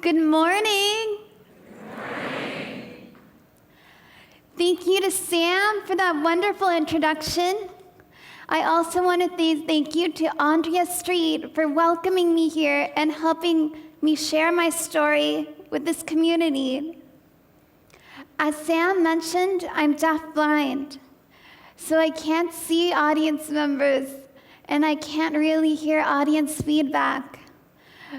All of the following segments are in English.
Good morning. Thank you to Sam for that wonderful introduction. I also want to say thank you to Andrea Street for welcoming me here and helping me share my story with this community. As Sam mentioned, I'm deafblind, so I can't see audience members and I can't really hear audience feedback.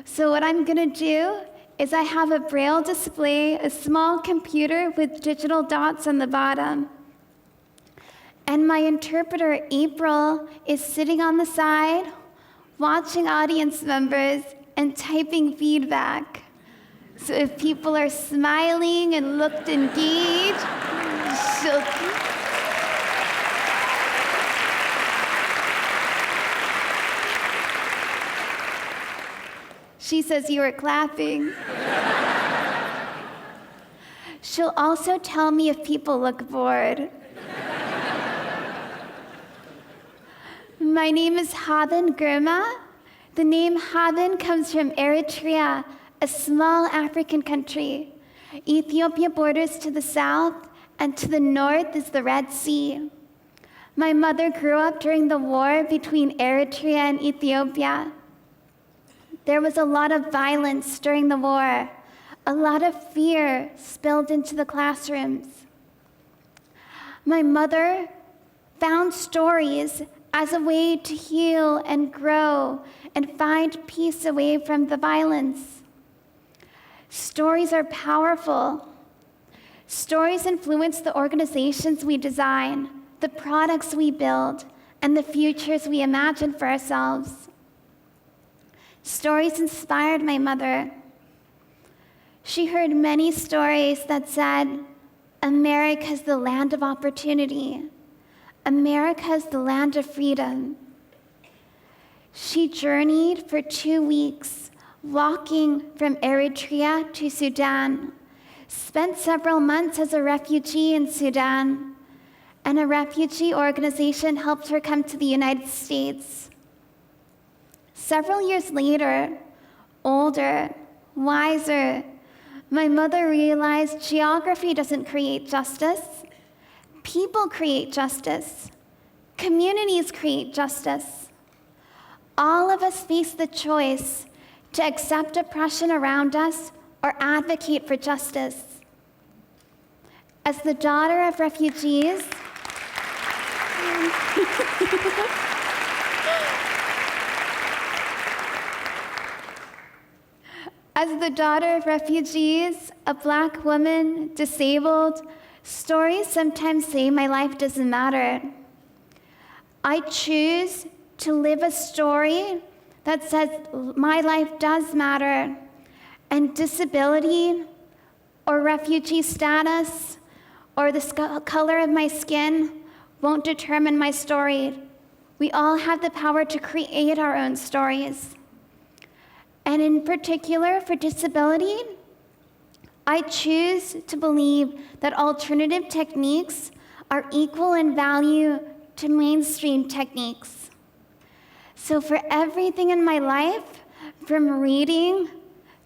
So what I'm gonna do is I have a braille display, a small computer with digital dots on the bottom. And my interpreter, April, is sitting on the side, watching audience members and typing feedback. So if people are smiling and looked engaged, she'll... She says you were clapping. She'll also tell me if people look bored. My name is Haben Girma. The name Haben comes from Eritrea, a small African country. Ethiopia borders to the south, and to the north is the Red Sea. My mother grew up during the war between Eritrea and Ethiopia. There was a lot of violence during the war. A lot of fear spilled into the classrooms. My mother found stories as a way to heal and grow and find peace away from the violence. Stories are powerful. Stories influence the organizations we design, the products we build, and the futures we imagine for ourselves. Stories inspired my mother. She heard many stories that said, America is the land of opportunity. America is the land of freedom. She journeyed for 2 weeks, walking from Eritrea to Sudan, spent several months as a refugee in Sudan, and a refugee organization helped her come to the United States. Several years later, older, wiser, my mother realized geography doesn't create justice. People create justice. Communities create justice. All of us face the choice to accept oppression around us or advocate for justice. As the daughter of refugees, a Black woman, disabled, stories sometimes say my life doesn't matter. I choose to live a story that says my life does matter, and disability or refugee status or the color of my skin won't determine my story. We all have the power to create our own stories. And in particular, for disability, I choose to believe that alternative techniques are equal in value to mainstream techniques. So for everything in my life, from reading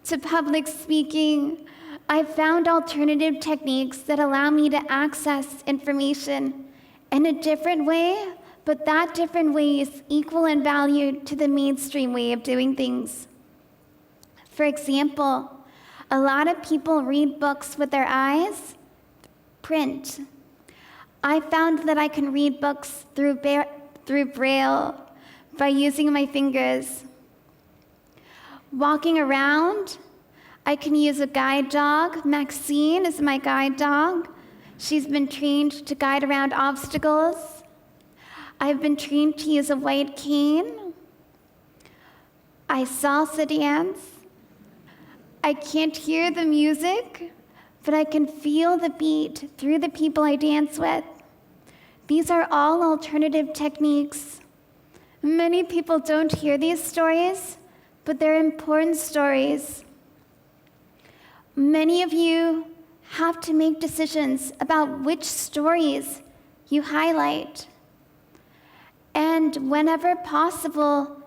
to public speaking, I've found alternative techniques that allow me to access information in a different way, but that different way is equal in value to the mainstream way of doing things. For example, a lot of people read books with their eyes, print. I found that I can read books through Braille by using my fingers. Walking around, I can use a guide dog. Maxine is my guide dog. She's been trained to guide around obstacles. I've been trained to use a white cane. I salsa dance. I can't hear the music, but I can feel the beat through the people I dance with. These are all alternative techniques. Many people don't hear these stories, but they're important stories. Many of you have to make decisions about which stories you highlight. And whenever possible,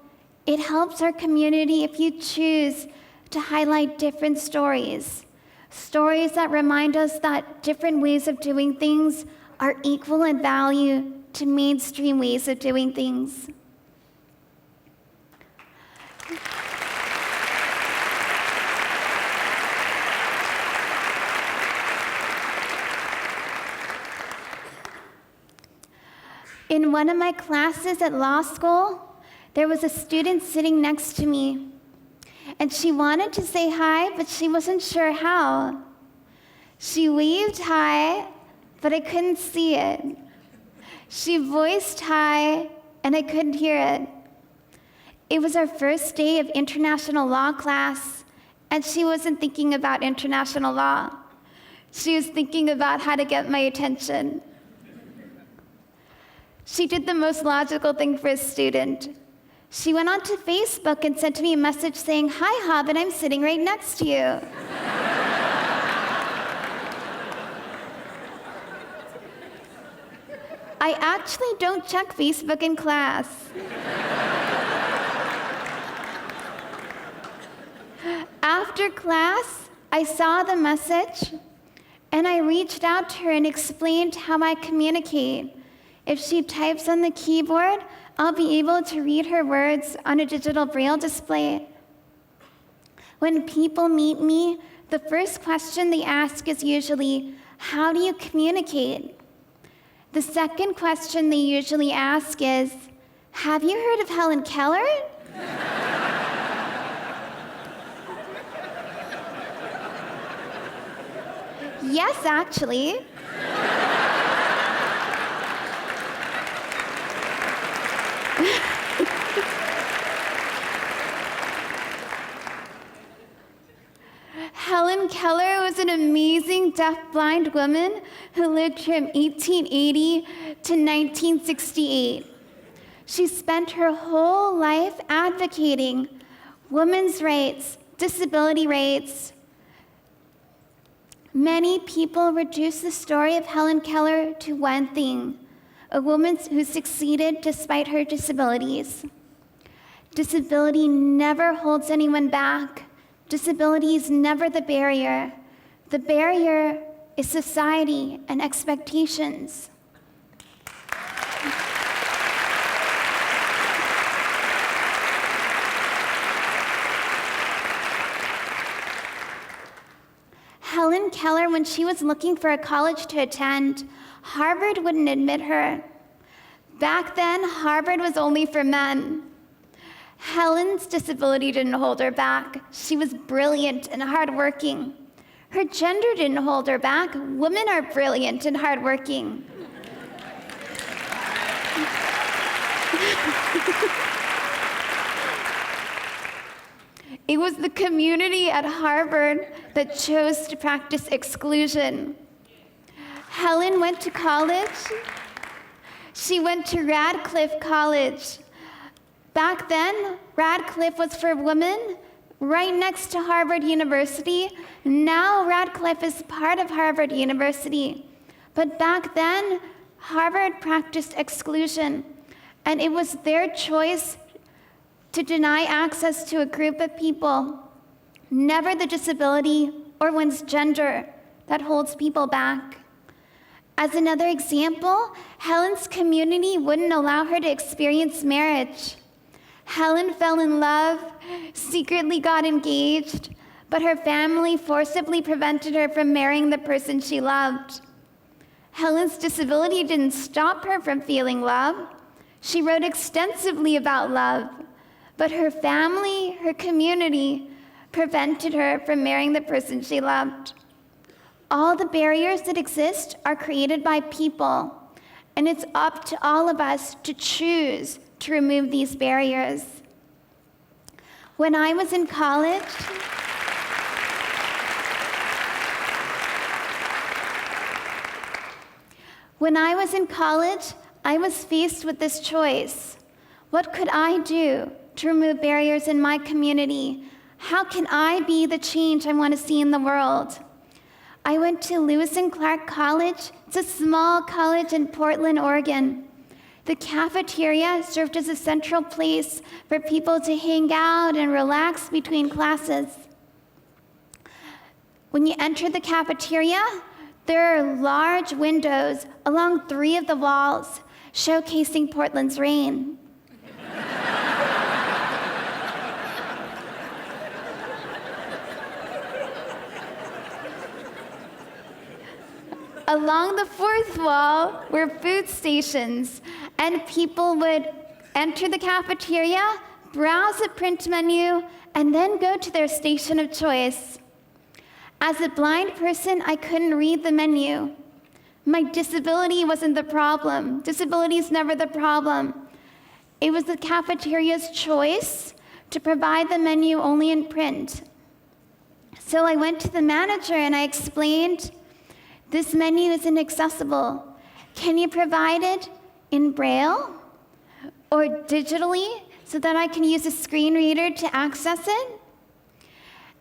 it helps our community if you choose to highlight different stories. Stories that remind us that different ways of doing things are equal in value to mainstream ways of doing things. In one of my classes at law school, there was a student sitting next to me, and she wanted to say hi, but she wasn't sure how. She waved hi, but I couldn't see it. She voiced hi, and I couldn't hear it. It was our first day of international law class, and she wasn't thinking about international law. She was thinking about how to get my attention. She did the most logical thing for a student. She went onto Facebook and sent me a message saying, "Hi, Haben, I'm sitting right next to you." I actually don't check Facebook in class. After class, I saw the message, and I reached out to her and explained how I communicate. If she types on the keyboard, I'll be able to read her words on a digital braille display. When people meet me, the first question they ask is usually, "How do you communicate?" The second question they usually ask is, "Have you heard of Helen Keller?" Yes, actually. Helen Keller was an amazing deaf-blind woman who lived from 1880 to 1968. She spent her whole life advocating women's rights, disability rights. Many people reduce the story of Helen Keller to one thing: a woman who succeeded despite her disabilities. Disability never holds anyone back. Disability is never the barrier. The barrier is society and expectations. Helen Keller, when she was looking for a college to attend, Harvard wouldn't admit her. Back then, Harvard was only for men. Helen's disability didn't hold her back. She was brilliant and hardworking. Her gender didn't hold her back. Women are brilliant and hardworking. It was the community at Harvard that chose to practice exclusion. Helen went to college. She went to Radcliffe College. Back then, Radcliffe was for women, right next to Harvard University. Now Radcliffe is part of Harvard University. But back then, Harvard practiced exclusion, and it was their choice to deny access to a group of people, never the disability or one's gender that holds people back. As another example, Helen's community wouldn't allow her to experience marriage. Helen fell in love, secretly got engaged, but her family forcibly prevented her from marrying the person she loved. Helen's disability didn't stop her from feeling love. She wrote extensively about love, but her family, her community, prevented her from marrying the person she loved. All the barriers that exist are created by people, and it's up to all of us to choose to remove these barriers. When I was in college, I was faced with this choice. What could I do to remove barriers in my community? How can I be the change I want to see in the world? I went to Lewis and Clark College. It's a small college in Portland, Oregon. The cafeteria served as a central place for people to hang out and relax between classes. When you enter the cafeteria, there are large windows along 3 of the walls showcasing Portland's rain. Along the 4th wall were food stations, and people would enter the cafeteria, browse a print menu, and then go to their station of choice. As a blind person, I couldn't read the menu. My disability wasn't the problem. Disability is never the problem. It was the cafeteria's choice to provide the menu only in print. So I went to the manager and I explained, this menu is inaccessible. Can you provide it in Braille or digitally so that I can use a screen reader to access it?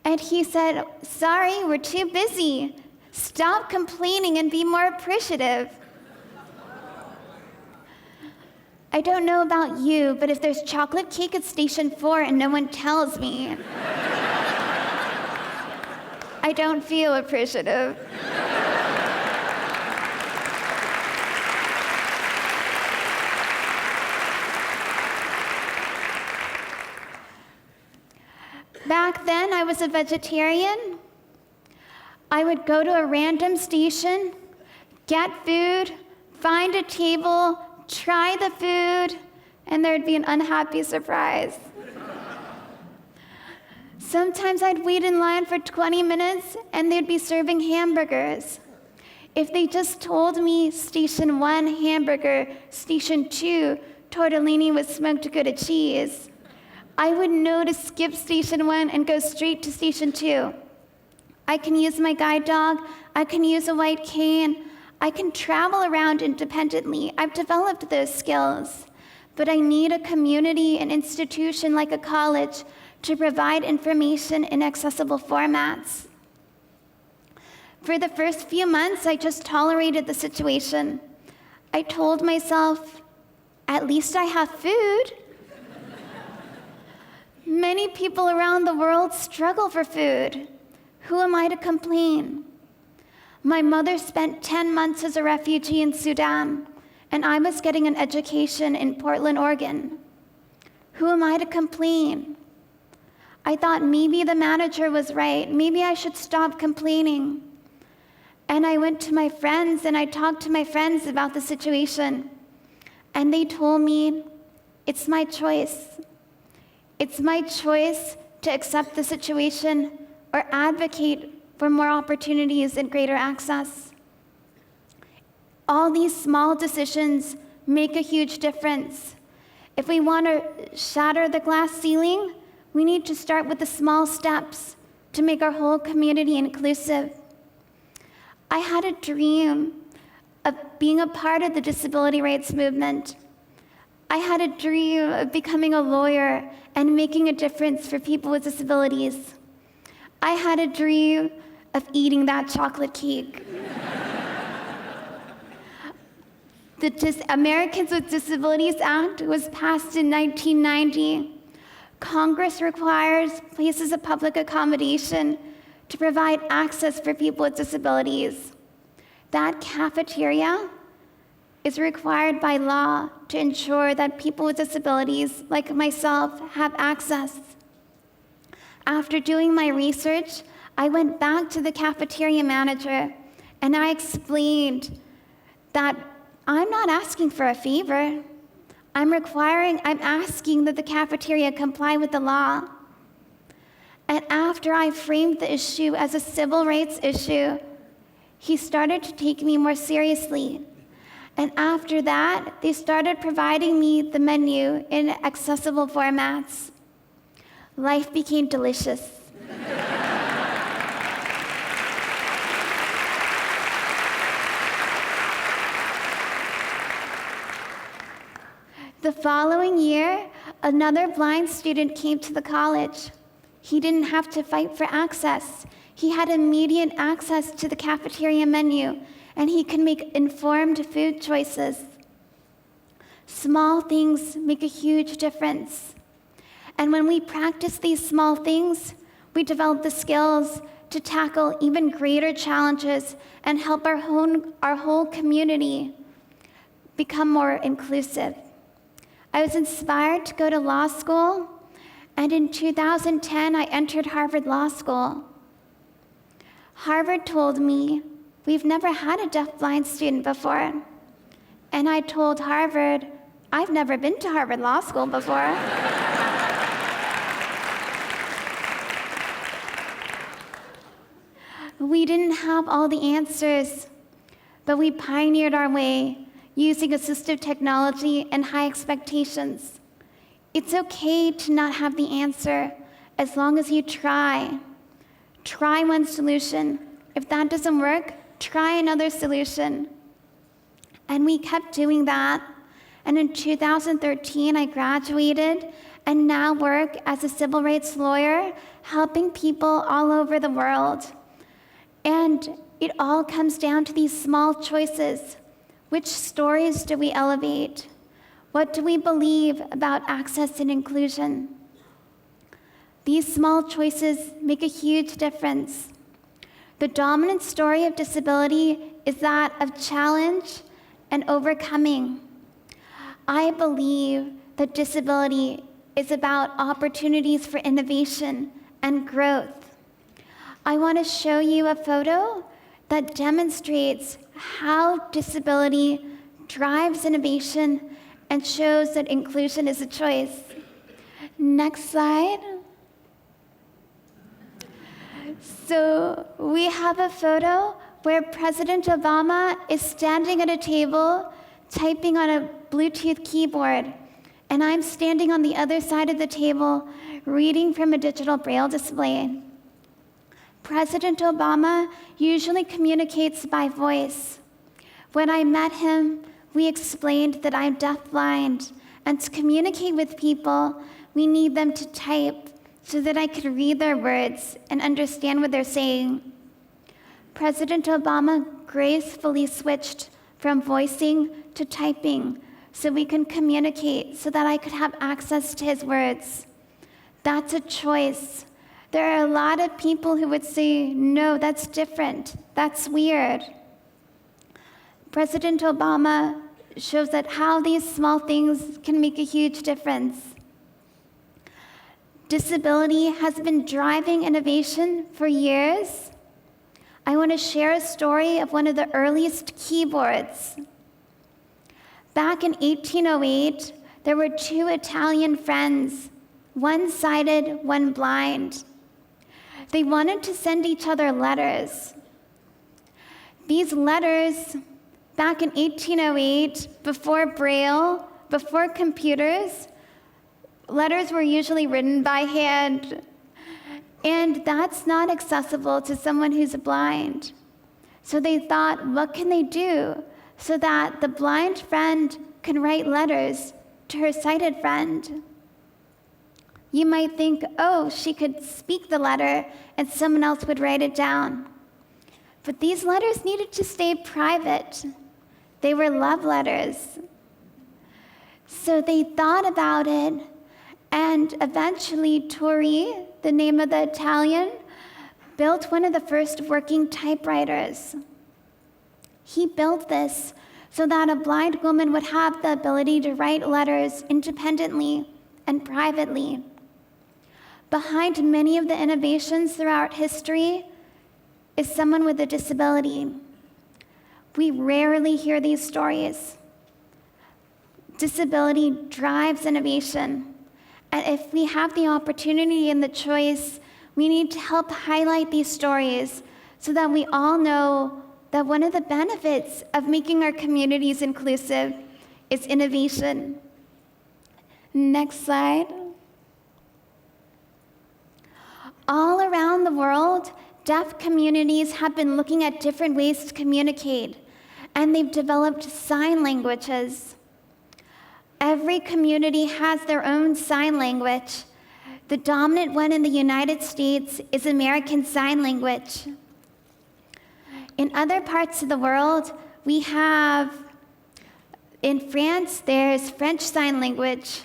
And he said, sorry, we're too busy. Stop complaining and be more appreciative. I don't know about you, but if there's chocolate cake at Station 4 and no one tells me, I don't feel appreciative. Back then, I was a vegetarian. I would go to a random station, get food, find a table, try the food, and there'd be an unhappy surprise. Sometimes I'd wait in line for 20 minutes and they'd be serving hamburgers. If they just told me Station 1 hamburger, Station 2 tortellini with smoked Gouda cheese, I would know to skip Station 1 and go straight to Station 2. I can use my guide dog, I can use a white cane, I can travel around independently. I've developed those skills, but I need a community, an institution like a college to provide information in accessible formats. For the first few months, I just tolerated the situation. I told myself, at least I have food. Many people around the world struggle for food. Who am I to complain? My mother spent 10 months as a refugee in Sudan, and I was getting an education in Portland, Oregon. Who am I to complain? I thought maybe the manager was right. Maybe I should stop complaining. And I went to my friends and I talked to my friends about the situation. And they told me, it's my choice. It's my choice to accept the situation or advocate for more opportunities and greater access. All these small decisions make a huge difference. If we want to shatter the glass ceiling, we need to start with the small steps to make our whole community inclusive. I had a dream of being a part of the disability rights movement. I had a dream of becoming a lawyer and making a difference for people with disabilities. I had a dream of eating that chocolate cake. The Americans with Disabilities Act was passed in 1990. Congress requires places of public accommodation to provide access for people with disabilities. That cafeteria is required by law to ensure that people with disabilities, like myself, have access. After doing my research, I went back to the cafeteria manager and I explained that I'm not asking for a favor. I'm asking that the cafeteria comply with the law. And after I framed the issue as a civil rights issue, he started to take me more seriously. And after that, they started providing me the menu in accessible formats. Life became delicious. The following year, another blind student came to the college. He didn't have to fight for access. He had immediate access to the cafeteria menu, and he could make informed food choices. Small things make a huge difference. And when we practice these small things, we develop the skills to tackle even greater challenges and help our whole community become more inclusive. I was inspired to go to law school, and in 2010, I entered Harvard Law School. Harvard told me, "We've never had a deafblind student before." And I told Harvard, "I've never been to Harvard Law School before." We didn't have all the answers, but we pioneered our way using assistive technology and high expectations. It's okay to not have the answer as long as you try. Try one solution. If that doesn't work, try another solution. And we kept doing that. And in 2013, I graduated and now work as a civil rights lawyer, helping people all over the world. And it all comes down to these small choices. Which stories do we elevate? What do we believe about access and inclusion? These small choices make a huge difference. The dominant story of disability is that of challenge and overcoming. I believe that disability is about opportunities for innovation and growth. I want to show you a photo that demonstrates how disability drives innovation and shows that inclusion is a choice. Next slide. So we have a photo where President Obama is standing at a table typing on a Bluetooth keyboard, and I'm standing on the other side of the table reading from a digital Braille display. President Obama usually communicates by voice. When I met him, we explained that I'm deafblind, and to communicate with people, we need them to type so that I could read their words and understand what they're saying. President Obama gracefully switched from voicing to typing so we can communicate, so that I could have access to his words. That's a choice. There are a lot of people who would say, "No, that's different. That's weird." President Obama shows that how these small things can make a huge difference. Disability has been driving innovation for years. I want to share a story of one of the earliest keyboards. Back in 1808, there were two Italian friends, one sighted, one blind. They wanted to send each other letters. These letters, back in 1808, before Braille, before computers, letters were usually written by hand, and that's not accessible to someone who's blind. So they thought, what can they do so that the blind friend can write letters to her sighted friend? You might think, oh, she could speak the letter and someone else would write it down. But these letters needed to stay private. They were love letters. So they thought about it, and eventually Tori, the name of the Italian, built one of the first working typewriters. He built this so that a blind woman would have the ability to write letters independently and privately. Behind many of the innovations throughout history is someone with a disability. We rarely hear these stories. Disability drives innovation. And if we have the opportunity and the choice, we need to help highlight these stories so that we all know that one of the benefits of making our communities inclusive is innovation. Next slide. All around the world, deaf communities have been looking at different ways to communicate, and they've developed sign languages. Every community has their own sign language. The dominant one in the United States is American Sign Language. In other parts of the world, we have, in France, there's French Sign Language.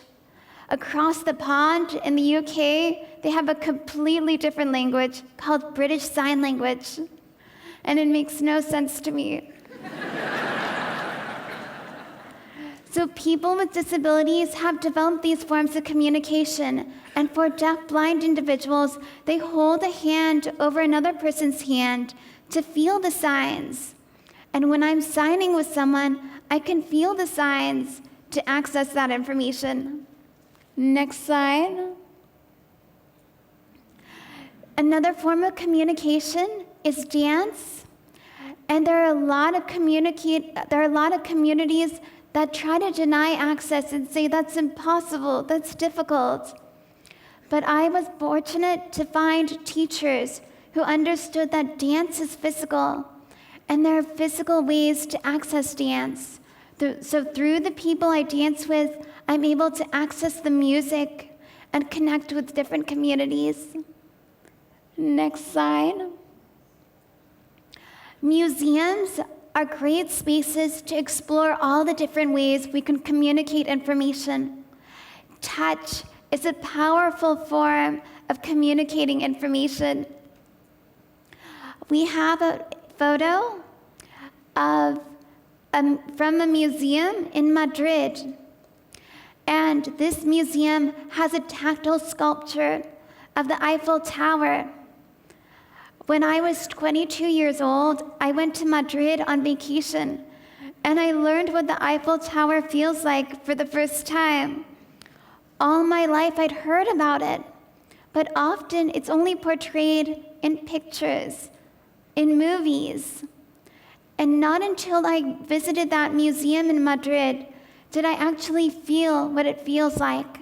Across the pond in the UK, they have a completely different language called British Sign Language, and it makes no sense to me. So people with disabilities have developed these forms of communication, and for deaf-blind individuals, they hold a hand over another person's hand to feel the signs. And when I'm signing with someone, I can feel the signs to access that information. Next slide. Another form of communication is dance, and there are a lot of communities that try to deny access and say that's impossible, that's difficult. But I was fortunate to find teachers who understood that dance is physical, and there are physical ways to access dance. So through the people I dance with, I'm able to access the music and connect with different communities. Next slide. Museums are great spaces to explore all the different ways we can communicate information. Touch is a powerful form of communicating information. We have a photo from a museum in Madrid. And this museum has a tactile sculpture of the Eiffel Tower. When I was 22 years old, I went to Madrid on vacation, and I learned what the Eiffel Tower feels like for the first time. All my life I'd heard about it, but often it's only portrayed in pictures, in movies. And not until I visited that museum in Madrid did I actually feel what it feels like.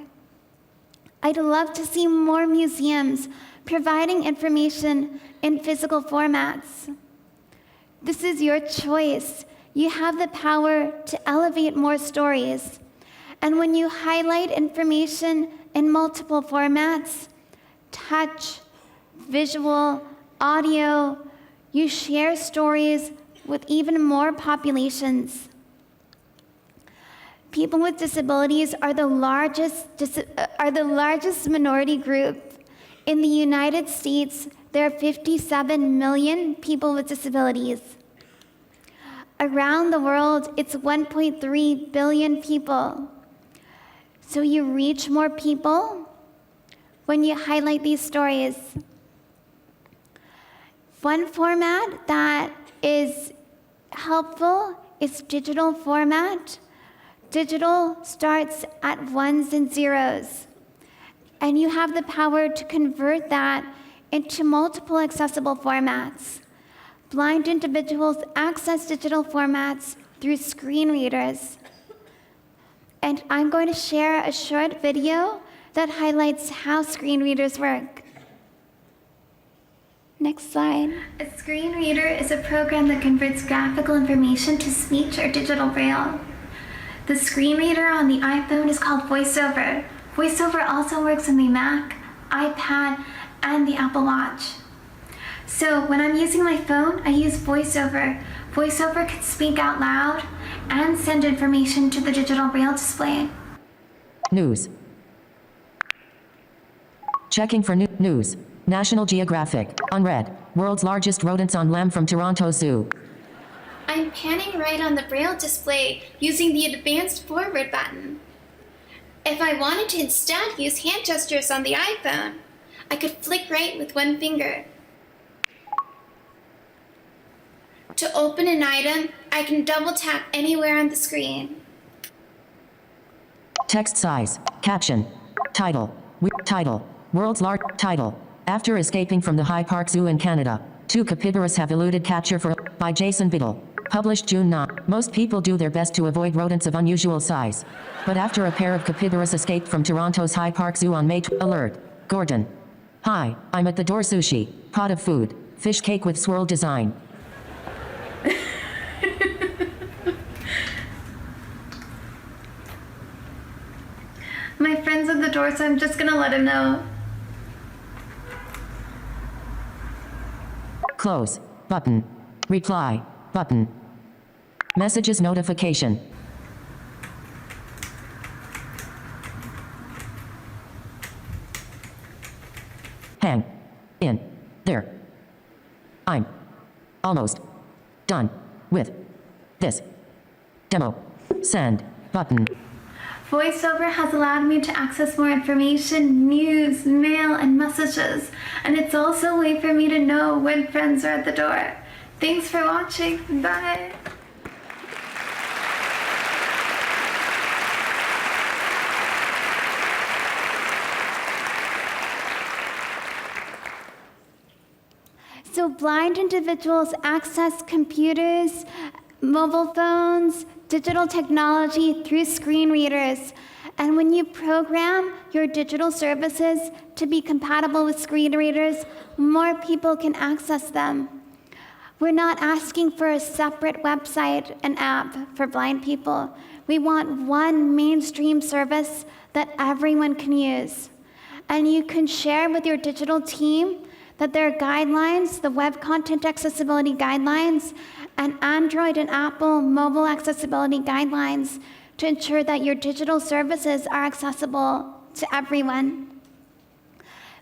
I'd love to see more museums providing information in physical formats. This is your choice. You have the power to elevate more stories. And when you highlight information in multiple formats, touch, visual, audio, you share stories with even more populations. People with disabilities are the largest minority group. In the United States, there are 57 million people with disabilities. Around the world, it's 1.3 billion people. So you reach more people when you highlight these stories. One format that is helpful is digital format. Digital starts at ones and zeros, and you have the power to convert that into multiple accessible formats. Blind individuals access digital formats through screen readers. And I'm going to share a short video that highlights how screen readers work. Next slide. A screen reader is a program that converts graphical information to speech or digital braille. The screen reader on the iPhone is called VoiceOver. VoiceOver also works on the Mac, iPad, and the Apple Watch. So when I'm using my phone, I use VoiceOver. VoiceOver can speak out loud and send information to the digital braille display. News. Checking for news. National Geographic. Unread. World's largest rodents on lam from Toronto Zoo. I'm panning right on the braille display using the advanced forward button. If I wanted to instead use hand gestures on the iPhone, I could flick right with one finger. To open an item, I can double tap anywhere on the screen. Text size. Caption. Title. Title. World's large title. After escaping from the High Park Zoo in Canada, 2 capybaras have eluded capture by Jason Biddle. Published June 9. Most people do their best to avoid rodents of unusual size. But after a pair of capybaras escaped from Toronto's High Park Zoo on May 12. Alert. Gordon. Hi, I'm at the door. Sushi. Pot of food. Fish cake with swirl design. My friend's at the door, so I'm just gonna let him know. Close. Button. Reply. Button. Messages notification. hang in there. I'm almost done with this demo. Send button. VoiceOver has allowed me to access more information, news, mail, and messages, and it's also a way for me to know when friends are at the door. Thanks for watching. Bye. So blind individuals access computers, mobile phones, digital technology through screen readers. And when you program your digital services to be compatible with screen readers, more people can access them. We're not asking for a separate website and app for blind people. We want one mainstream service that everyone can use. And you can share with your digital team that there are guidelines, the Web Content Accessibility Guidelines, and Android and Apple mobile accessibility guidelines to ensure that your digital services are accessible to everyone.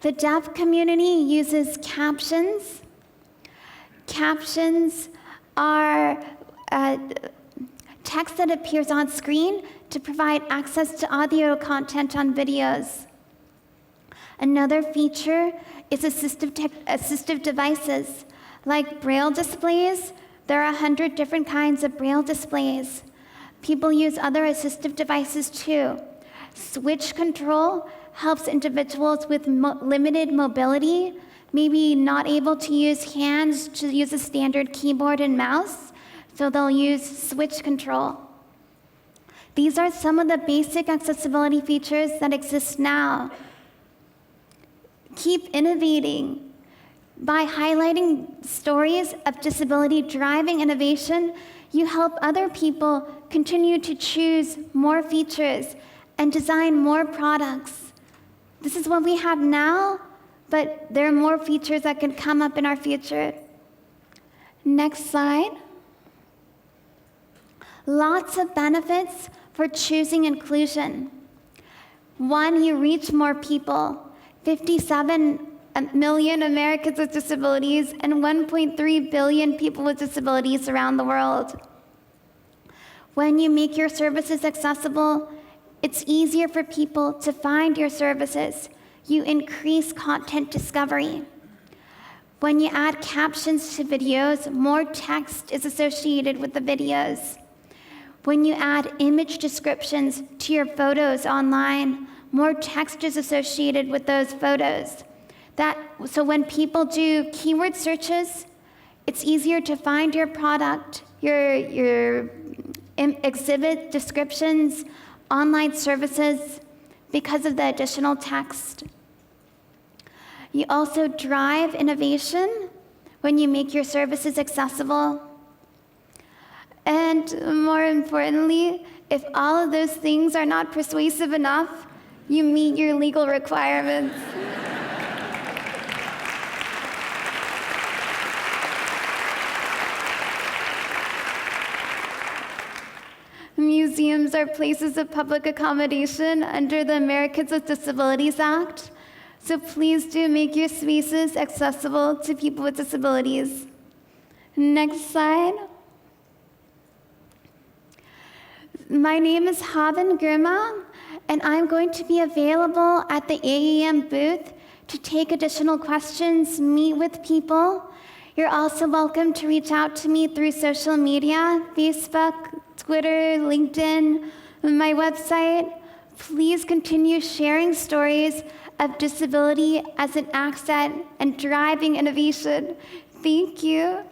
The deaf community uses captions. Captions are text that appears on screen to provide access to audio content on videos. Another feature is assistive devices. Like Braille displays, there are 100 different kinds of Braille displays. People use other assistive devices too. Switch control helps individuals with limited mobility, maybe not able to use hands to use a standard keyboard and mouse, so they'll use switch control. These are some of the basic accessibility features that exist now. Keep innovating. By highlighting stories of disability driving innovation, you help other people continue to choose more features and design more products. This is what we have now, but there are more features that can come up in our future. Next slide. Lots of benefits for choosing inclusion. One, you reach more people. 57 million Americans with disabilities and 1.3 billion people with disabilities around the world. When you make your services accessible, it's easier for people to find your services. You increase content discovery. When you add captions to videos, more text is associated with the videos. When you add image descriptions to your photos online, more text is associated with those photos. So when people do keyword searches, it's easier to find your product, your exhibit descriptions, online services, because of the additional text. You also drive innovation when you make your services accessible. And more importantly, if all of those things are not persuasive enough, you meet your legal requirements. Museums are places of public accommodation under the Americans with Disabilities Act, so please do make your spaces accessible to people with disabilities. Next slide. My name is Haben Girma, and I'm going to be available at the AEM booth to take additional questions, meet with people. You're also welcome to reach out to me through social media, Facebook, Twitter, LinkedIn, my website. Please continue sharing stories of disability as an asset and driving innovation. Thank you.